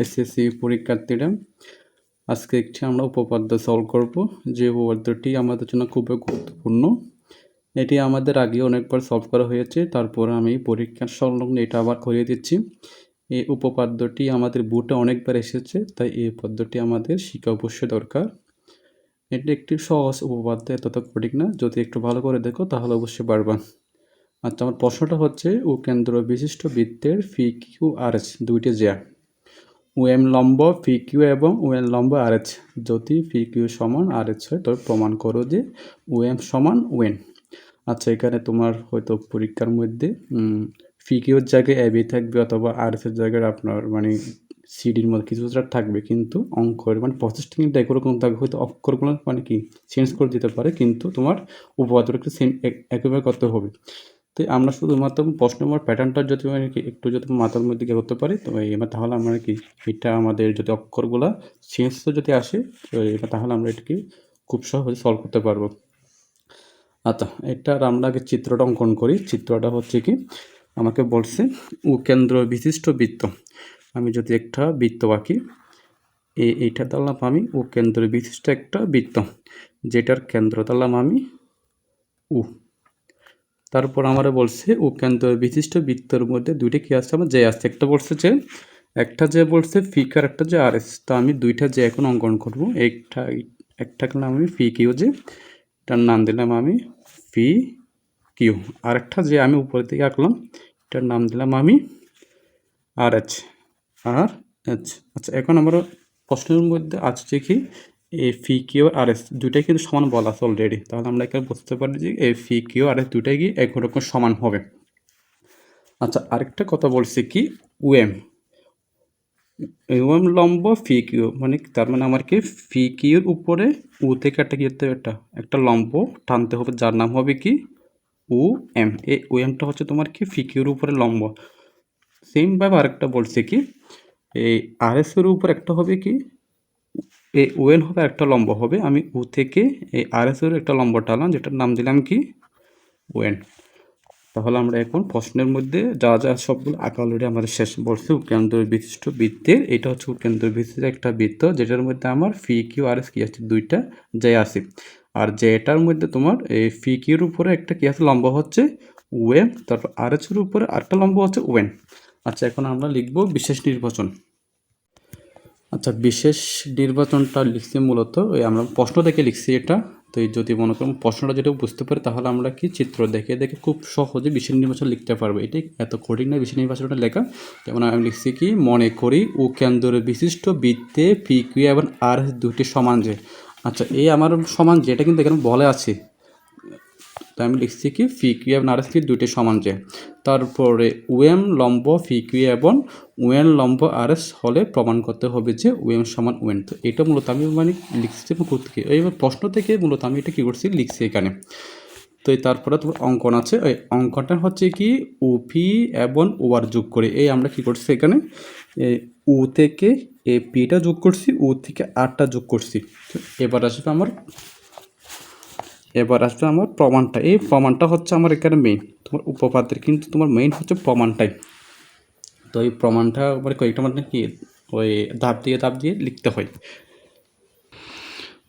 SSC পরীক্ষার্থীরা, আজকে একটি আমরা উপপাদ্য সলভ করব, যে উপপাদ্যটি আমাদের জন্য খুবই গুরুত্বপূর্ণ। এটি আমাদের আগে অনেকবার সলভ করা হয়েছে, তারপর আমি পরীক্ষার সংলগ্ন এটা আবার করিয়ে দিচ্ছি। এই উপপাদ্যটি আমাদের বোর্ডে অনেকবার এসেছে, তাই এই উপপাদ্যটি আমাদের শিখা অবশ্যই দরকার। এটি একটি সহজ উপপাদ্য, এতটা কঠিন না। যদি একটু ভালো করে দেখো তাহলে অবশ্যই পারবা। আচ্ছা, আমার প্রশ্নটা হচ্ছে কেন্দ্র বিশিষ্ট বৃত্তের ফি কিউ আর এস দুইটি জ্যা। ওএম লম্ব ফি কিউ এবং ওএন লম্ব আর এইচ। যদি ফি কিউ সমান আর এইচ হয় তবে প্রমাণ করো যে ওএম সমান ওএন। আচ্ছা, এখানে তোমার হয়তো পরীক্ষার মধ্যে ফি কিউর জায়গায় এবি থাকবে, অথবা আর এইচের জায়গায় আপনার মানে সিডির মধ্যে কিছু থাকবে, কিন্তু অঙ্কের মানে প্রসেসটা কিন্তু একরকম থাকবে। হয়তো অক্ষরগুলো মানে কি চেঞ্জ করে দিতে পারে, কিন্তু তোমার উপপাদ্যটা সেম একইভাবে করতে হবে। তো আমরা শুধুমাত্র প্রশ্ন নম্বর প্যাটার্নটা যদি মানে কি একটু যদি মাথার মধ্যে গিয়ে করতে পারি, তো এবার তাহলে আমরা কি এটা আমাদের যদি অক্ষরগুলা চেঞ্জ যদি আসে, তো এবার তাহলে আমরা এটাকে খুব সহজে সলভ করতে পারবো। আচ্ছা, এটার আমরা আগে চিত্রটা অঙ্কন করি। চিত্রটা হচ্ছে কি, আমাকে বলছে কেন্দ্র বিশিষ্ট বৃত্ত। আমি যদি একটা বৃত্ত আঁকি, এইটা ধরলাম আমি কেন্দ্র বিশিষ্ট একটা বৃত্ত, যেটার কেন্দ্র ধরলাম আমি উ। তারপর আমরা বলছে কেন্দ্র বিশিষ্ট বৃত্তের মধ্যে দুইটা কি আসছে, আমার যে আসছে। একটা বলছে যে বলছে ফিকার, একটা যে আর এস। তো আমি দুইটা যে এখন অঙ্কন করব। একটা করলাম আমি ফি কিউ, যে এটার নাম দিলাম আমি ফি কিউ। আর একটা যে আমি উপরের দিকে আঁকলাম, এটার নাম দিলাম আমি আর এইচ। আচ্ছা, এখন আমরা প্রশ্নের মধ্যে আসছে কি, এই ফি কিউ আর এস দুইটাই কিন্তু সমান বলা আছে অলরেডি। তাহলে আমরা এখানে বুঝতে পারি যে এই ফি কিউ আর এস দুইটাই কি একরকম সমান হবে। আচ্ছা, আরেকটা কথা বলছে কি, ওএম লম্ব ফি কিউ, মানে তার মানে আমার কি ফি কিউর উপরে থেকে একটা কি করতে হবে, একটা লম্ব টানতে হবে, যার নাম হবে কি ও এম। এই ও এমটা হচ্ছে তোমার কি ফি কিউর উপরে লম্ব। সেমভাবে আরেকটা বলছে কি, এই আর এস এর উপর একটা হবে কি, এই ওএন হবে, একটা লম্ব হবে। আমি ও থেকে এই আর এস এর একটা লম্ব টানলাম, যেটার নাম দিলাম কি ওএন। তাহলে আমরা এখন প্রশ্নের মধ্যে যা যা সবগুলো আঁকা অলরেডি আমাদের শেষ। বলছে কেন্দ্র বিশিষ্ট বৃত্তের, এটা হচ্ছে কেন্দ্র বিশিষ্ট একটা বৃত্ত, যেটার মধ্যে আমার ফি কিউ আর এস কি আছে, দুইটা যে আছে। আর যেটার মধ্যে তোমার এই ফি কিউর উপরে একটা কি আছে, লম্ব হচ্ছে ওএম। তারপর আর এস এর উপরে আরেকটা লম্ব হচ্ছে ওএন। আচ্ছা, এখন আমরা লিখব বিশেষ নির্বাচন। আচ্ছা, বিশেষ নির্বাচনটা লিখছি মূলত ওই আমরা প্রশ্ন দেখে লিখছি এটা। তো যদি মনে করুন প্রশ্নটা যেটা বুঝতে পারি, তাহলে আমরা কি চিত্র দেখে দেখে খুব সহজে বিশেষ নির্বাচন লিখতে পারবো। এটাই এত কঠিন না বিশেষ নির্বাচনটা লেখা। যেমন আমি লিখছি কি, মনে করি কেন্দ্রের বিশিষ্ট বৃত্তে পি কিউ এবং আর দুটি সমান যে। আচ্ছা, এই আমার সমান যেটা কিন্তু এখানে বলে আছে, তো আমি লিখছি কি ফি কিউ এবং আর এস কি দুইটি সমান যে। তারপরে ওএম লম্ব ফি কিউ এবং ওএন লম্ব আর এস হলে প্রমাণ করতে হবে যে ওএম সমান ওএন। তো এটা মূলত আমি মানে লিখছি কোথেকে, এইবার প্রশ্ন থেকে মূলত আমি এটা কী করছি লিখছি এখানে। তো তারপরে তোমার অঙ্কন আছে, ওই অঙ্কনটা হচ্ছে কি ওপি এবং ওআর যোগ করে এই আমরা কী করছি এখানে, ও থেকে এ পিটা যোগ করছি, ও থেকে আরটা যোগ করছি। এবার আসবে আমার প্রমাণটা। এই প্রমাণটা হচ্ছে আমার এখানে মেইন, তোমার উপপাদ্যের কিন্তু তোমার মেইন হচ্ছে প্রমাণটাই। তো এই প্রমাণটা মানে কয়েকটা মানে কি ওই ধাপ দিয়ে লিখতে হয়।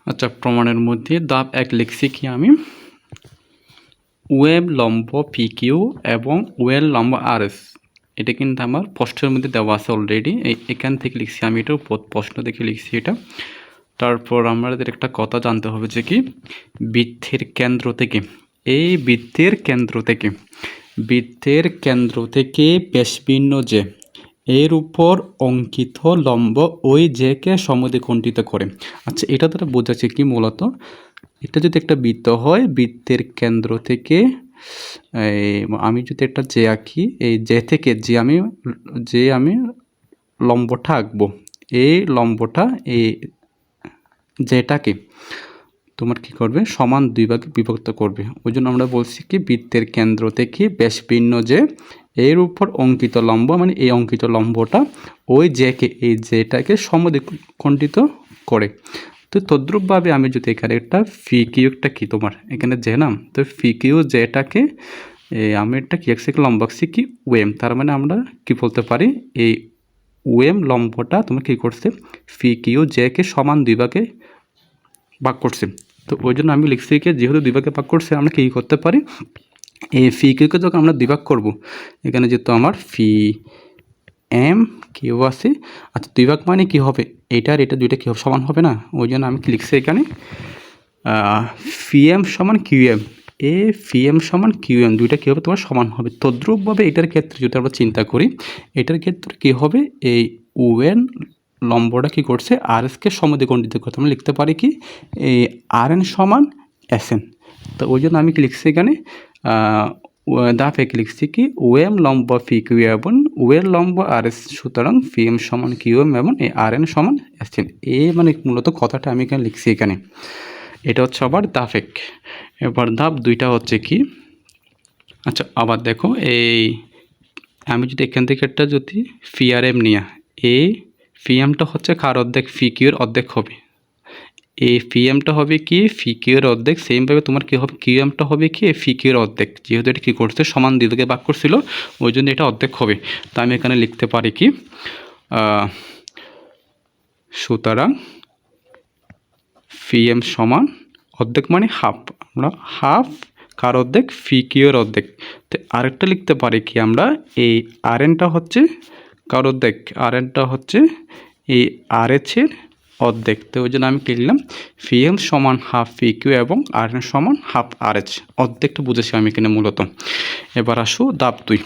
আচ্ছা, প্রমাণের মধ্যে ধাপ 1 লিখছি কি আমি, ওয়েব লম্ব পি কিউ এবং ওয়েল লম্ব আর এস। এটা কিন্তু আমার প্রশ্নের মধ্যে দেওয়া আছে অলরেডি। এখান থেকে লিখছি আমি, এটা প্রশ্ন দেখে লিখছি এটা। তারপর আমাদের একটা কথা জানতে হবে যে কি, বৃত্তের কেন্দ্র থেকে ব্যাসভিন্ন যে এর উপর অঙ্কিত লম্ব ওই জেকে সমদ্বিখণ্ডিত করে। আচ্ছা, এটা দ্বারা বোঝাচ্ছে কি মূলত, এটা যদি একটা বৃত্ত হয়, বৃত্তের কেন্দ্র থেকে আমি যদি একটা জে আঁকি, এই জে থেকে যে আমি লম্বটা আঁকবো, এই লম্বটা এই যেটাকে তোমার কি করবে, সমান দুই ভাগে বিভক্ত করবে। ওই জন্য আমরা বলছি কি বৃত্তের কেন্দ্র থেকে ব্যাসভিন্ন যে এর উপর অঙ্কিত লম্ব, মানে এই অঙ্কিত লম্বটা ওই যেটাকে সমদ্বিখণ্ডিত করে। তো তদ্রূপভাবে আমি যদি এখানে একটা ফি কিউ একটা কি তোমার এখানে যে নাম, তো ফি কিউ যেটাকে আমি একটা কি একশো লম্ব আঁকছি কি ওয়েম, তার মানে আমরা কি বলতে পারি, এই ওএম লম্বটা তোমার কী করছে ফি কিউ জেকে সমান 2 ভাগে ভাগ করছে। তো ওই জন্য আমি লিখছি কি যেহেতু 2 ভাগে ভাগ করছে আমরা কী করতে পারি এই ফি কিউকে যখন আমরা 2 ভাগ করবো এখানে যেহেতু আমার ফি এম কিউ আছে, আচ্ছা 2 ভাগ মানে কী হবে এটা আর এটা দুইটা কী হবে সমান হবে না, ওই জন্য আমি কি লিখছি এখানে ফি এম সমান কিউ এম, এ ফি এম সমান কিউ এম দুইটা কী হবে তোমার সমান হবে। তদ্রূপভাবে এটার ক্ষেত্রে যদি আমরা চিন্তা করি এটার ক্ষেত্রে কী হবে এই ওএন লম্বটা কী করছে আর এসকে সমদ্বিখণ্ডিত করতে আমরা লিখতে পারি কি এই আর এন সমান এস এন। তো ওই জন্য আমি কি লিখছি এখানে দাফে কি লিখছি কি ওএম লম্ব ফি কিউ এবং ওয়ের লম্ব আর এস, সুতরাং ফি এম সমান কিউ এম এবং এই আর এন সমান এস এন, এ মানে মূলত কথাটা আমি এখানে লিখছি এখানে। এটা হচ্ছে আবার দাফ এক। এবার ধাপ 2টা হচ্ছে কি আচ্ছা আবার দেখো এই আমি যদি এখান থেকে একটা যদি ফি আর এম নিয়ে এই ফি এমটা হচ্ছে কার অর্ধেক ফি কিউর অর্ধেক হবে, এই ফি এমটা হবে কি ফি কিউর অর্ধেক, সেমভাবে তোমার কী হবে কিউ এমটা হবে কি ফি কিউর অর্ধেক, যেহেতু এটা কী করছে সমান 2 ভাগে ভাগ করছিল ওই জন্য এটা অর্ধেক হবে। তা আমি এখানে লিখতে পারি কি সুতরাং ফি এম সমান অর্ধেক মানে হাফ, আমরা হাফ কার অর্ধেক ফি কিউর অর্ধেক। তো আরেকটা লিখতে পারি কি আমরা এই আর এনটা হচ্ছে কার অর্ধেক, আর এনটা হচ্ছে এই আর এইচের অর্ধেক। তো ওই জন্য আমি কি লিখলাম ফি এম সমান হাফ ফি কিউ এবং আর এন সমান হাফ আর এইচ, অর্ধেকটা বুঝেছি আমি এখানে মূলত। এবার আসো ধাপ 2।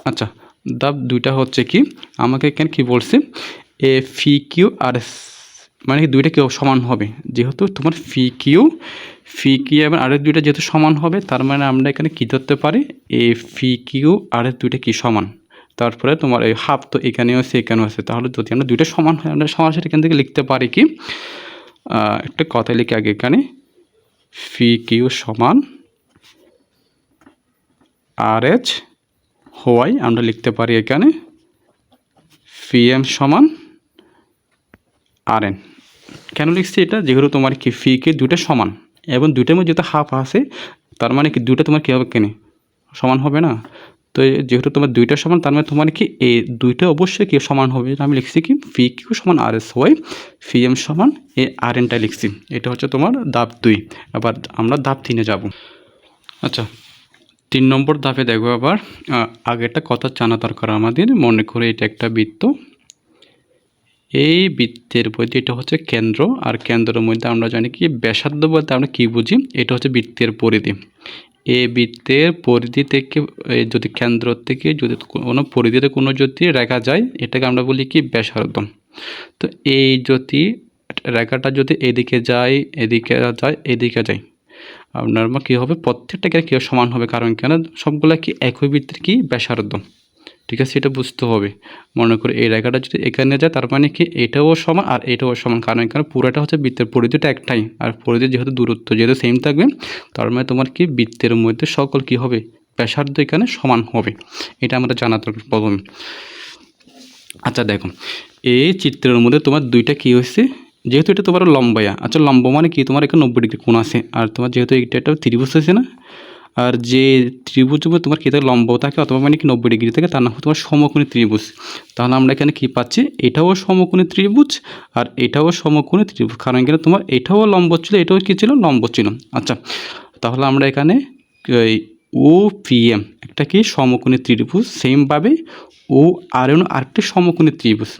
আচ্ছা ধাপ 2টা হচ্ছে কি আমাকে এখানে কী বলছে এ ফি কিউ আর এস মানে দুইটা কেউ সমান হবে, যেহেতু তোমার ফি কিউ এবং আর এস দুইটা যেহেতু সমান হবে তার মানে আমরা এখানে কী ধরতে পারি এ ফি কিউ আর এস দুইটা কি সমান, তারপরে তোমার এই হাফ তো এখানেও আছে এখানেও আছে, তাহলে যদি আমরা দুইটা সমান হয় আমরা সরাসরি এখান থেকে লিখতে পারি কি একটা কথা লিখে আগে এখানে ফি কিউ সমান আর এইচ হওয়াই আমরা লিখতে পারি এখানে ফি এম সমান আর এন। কেন লিখছি এটা যেহেতু তোমার কি ফি কে দুটো সমান এবং দুটোর মধ্যে যেহেতু হাফ আছে তার মানে কি দুটো তোমার কী হবে কেন সমান হবে না, তো যেহেতু তোমার দুইটা সমান তার মানে তোমার কি এই দুইটা অবশ্যই কি সমান হবে, আমি লিখছি কি ফি কিউ সমান আর এস ওয়াই ফি এম সমান এ আর এনটা লিখছি। এটা হচ্ছে তোমার ধাপ 2। এবার আমরা ধাপ 3-এ যাব। আচ্ছা 3 নম্বর ধাপে দেখবো আবার আগে একটা কথা জানা দরকার আমাদের, মনে করে এটা একটা বৃত্ত, এই বৃত্তের মধ্যে এটা হচ্ছে কেন্দ্র আর কেন্দ্রের মধ্যে আমরা জানি কি ব্যাসার্ধ বলতে আমরা কী বুঝি এটা হচ্ছে বৃত্তের পরিধি। এই বৃত্তের পরিধি থেকে যদি কেন্দ্র থেকে যদি কোনো পরিধিতে কোনো যদি রেখা যায় এটাকে আমরা বলি কি ব্যাসার্ধ। তো এই যদি রেখাটা যদি এদিকে যায় এদিকে যায় এদিকে যায় আপনার কী হবে প্রত্যেকটাকে কী সমান হবে, কারণ কেন সবগুলা কি একই বৃত্তের কি ব্যাসার্ধ, ঠিক আছে এটা বুঝতে হবে। মনে করে এই রেখাটা যদি এখানে যায় তার মানে কি এটাও সমান আর এটাও সমান, কারণ এখানে পুরোটা হচ্ছে বৃত্তের পরিধিটা একটাই আর পরিধি যেহেতু দূরত্ব যেহেতু সেম থাকবে তার মানে তোমার কি বৃত্তের মধ্যে সকল কি হবে ব্যাসার্ধ এখানে সমান হবে, এটা আমরা জানা দরকার প্রথমে। আচ্ছা দেখো এই চিত্রের মধ্যে তোমার দুইটা কি হয়েছে যেহেতু এটা তোমার লম্বায়া, আচ্ছা লম্ব মানে কি তোমার এখানে 90 ডিগ্রি কোণ আছে আর তোমার যেহেতু এটা একটা ত্রিভুজ আছে না, আর যে ত্রিভুজ তোমার কী থাকে লম্ব থাকে অথবা মানে কি 90 ডিগ্রি থাকে তার নাম তোমার সমকোণী ত্রিভুজ। তাহলে আমরা এখানে কি পাচ্ছি এটাও সমকোণী ত্রিভুজ আর এটাও সমকোণী ত্রিভুজ, কারণ এখানে তোমার এটাও লম্ব ছিল এটাও কী ছিল লম্ব ছিল। আচ্ছা তাহলে আমরা এখানে ও পি এম একটা কি সমকোণী ত্রিভুজ, সেমভাবে ও আর এন আরেকটি সমকোণী ত্রিভুজ।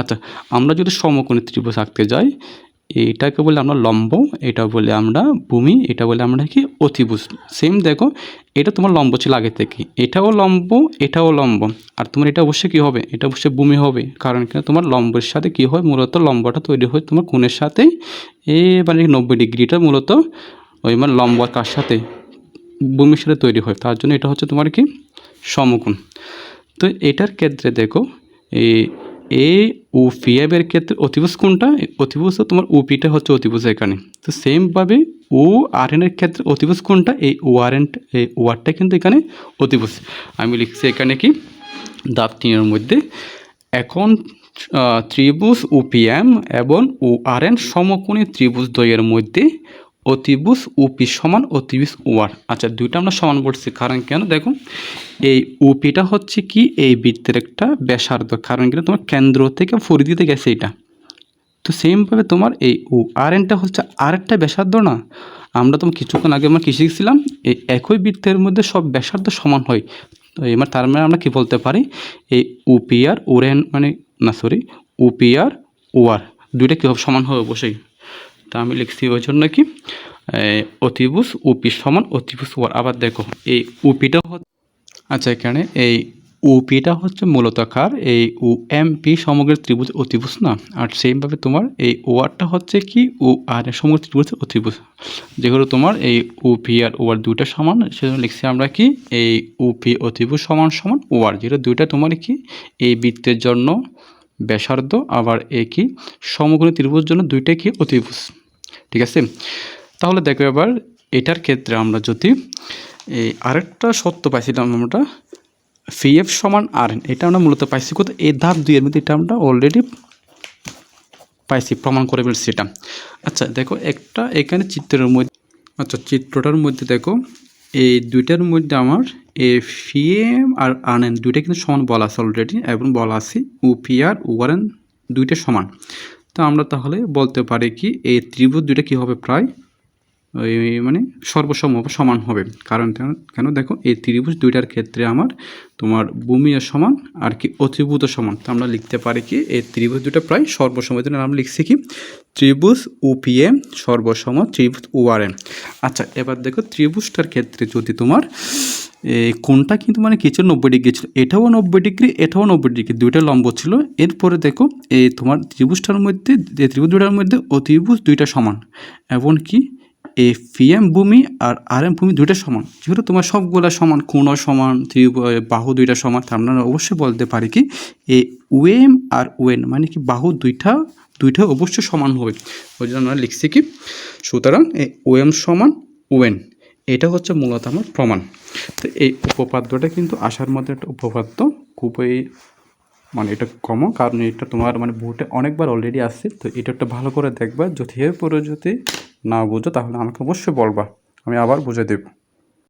আচ্ছা আমরা যদি সমকোণী ত্রিভুজ আঁকতে যাই এটাকে বলে আমরা লম্ব, এটা বলে আমরা ভূমি, এটা বলে আমরা কি অতিভুজ। সেম দেখো এটা তোমার লম্ব ছিল আগে থেকে এটাও লম্ব এটাও লম্ব আর তোমার এটা অবশ্যই কী হবে এটা অবশ্যই ভূমি হবে, কারণ কি তোমার লম্বের সাথে কী হয় মূলত লম্বটা তৈরি হয় তোমার কোণের সাথেই মানে 90 ডিগ্রিটা মূলত ওই মানে লম্ব কার সাথে ভূমির সাথে তৈরি হয়, তার জন্য এটা হচ্ছে তোমার কি সমকোণ। তো এটার ক্ষেত্রে দেখো এ ও পি এর ক্ষেত্রে অতিভুজ কোনটা অতিভুজ তোমার ওপিটা হচ্ছে অতিভুজ এখানে, তো সেমভাবে ও আর এনের ক্ষেত্রে অতিভুজ কোনটা এই ও আর এন এই ও আরটা কিন্তু এখানে অতিভুজ। আমি লিখছি এখানে কি ধাপ 3-এর মধ্যে এখন ত্রিভুজ ওপিএম এবং ও আর এন সমকোণী ত্রিভুজ দ্বয়ের মধ্যে অতিভুজ UP সমান অতিভুজ OR। আচ্ছা, দুইটা আমরা সমান বলছি কারণ কেন দেখো, এই UPটা হচ্ছে কি এই বৃত্তের একটা ব্যাসার্ধ, কারণ কিন্তু তোমার কেন্দ্র থেকে পরিধিতে গেছে এটা। তো সেমভাবে তোমার এই ORNটা হচ্ছে আরেকটা ব্যাসার্ধ না। আমরা তোমার কিছুক্ষণ আগে আমরা কী শিখছিলাম, এই একই বৃত্তের মধ্যে সব ব্যাসার্ধ সমান হয়। তো এবার তার মানে আমরা কী বলতে পারি, এই UPR ORN মানে না সরি UPR OR দুইটা কী হবে, সমান হবে অবশ্যই। তা আমি লিখছি ওই জন্য কি অতিভুজ UP সমান অতিভুজ OR। আবার দেখো এই UPটা হচ্ছে, আচ্ছা এখানে এই UPটা হচ্ছে মূলতাকার, এই UMP সমগ্র ত্রিভুজ অতিভুজ না। আর সেমভাবে তোমার এই ORটা হচ্ছে কি OR এর সমগ্র ত্রিভুজ অতিভুজ। যেগুলো তোমার এই UP আর OR দুইটা সমান, সেজন্য লিখছি আমরা কি এই UP অতিভুজ সমান সমান OR, যেটা দুইটা তোমার কি এই বৃত্তের জন্য ব্যাসার্ধ, আবার এই কি সমগ্র ত্রিভুজের জন্য দুইটাই কি অতিভুজ। ঠিক আছে, তাহলে দেখো এবার এটার ক্ষেত্রে আমরা যদি এই আরেকটা সত্য পাইছিলাম আমরা PF সমান RN, এটা আমরা মূলত পাইছি কোথায়, এই ধাপ 2 এর মধ্যে এটা আমরা অলরেডি পাইছি, প্রমাণ করে ফেলছি এটা। আচ্ছা দেখো একটা এখানে চিত্রের মধ্যে, আচ্ছা চিত্রটার মধ্যে দেখো এই দুইটার মধ্যে আমার এই PF আর RN দুইটা কিন্তু সমান বলা আছে অলরেডি, এবং বলা আছে UP আর ORN দুইটা সমান। তো আমরা তাহলে বলতে পারি কি এই ত্রিভুজ দুইটা কি হবে, প্রায় ওই মানে সর্বসম সমান হবে। কারণ কেন দেখো এই ত্রিভুজ দুইটার ক্ষেত্রে আমার তোমার ভূমিও সমান আর কি অতিভুজ সমান। তো আমরা লিখতে পারি কি এই ত্রিভুজ দুটো প্রায় সর্বসম, জন্য আমরা লিখছি কি ত্রিভুজ UPM সর্বসম ত্রিভুজ ORN। আচ্ছা এবার দেখো ত্রিভুজটার ক্ষেত্রে যদি তোমার এই কোনটা কিন্তু মানে কিছু 90 ডিগ্রি ছিল, এটাও 90 ডিগ্রি এটাও 90 ডিগ্রি, দুইটা লম্ব ছিল। এরপরে দেখো এই তোমার ত্রিভুজটার মধ্যে ত্রিভুজ দুটার মধ্যে অতিভুজ দুইটা সমান, এমনকি এই PM ভূমি আর RM ভূমি দুইটা সমান। যেহেতু তোমার সবগুলা সমান, কোণও সমান, বাহু দুইটা সমান, তার আমরা অবশ্যই বলতে পারি কি এই OM আর ON মানে কি বাহু দুইটা অবশ্যই সমান হবে। ওই জন্য আমরা লিখছি কি, সুতরাং এই OM সমান ON, এটা হচ্ছে মূলত আমার প্রমাণ। তো এই উপপাদ্যটা কিন্তু আসার মধ্যে একটা উপপাদ্য, খুবই মানে এটা কমন, কারণ এটা তোমার মানে বোর্ডে অনেকবার অলরেডি আসছে। তো এটা একটা ভালো করে দেখবা, যদি এরপরে যদি না বুঝো তাহলে আমাকে অবশ্যই বলবা, আমি আবার বুঝে দেবো।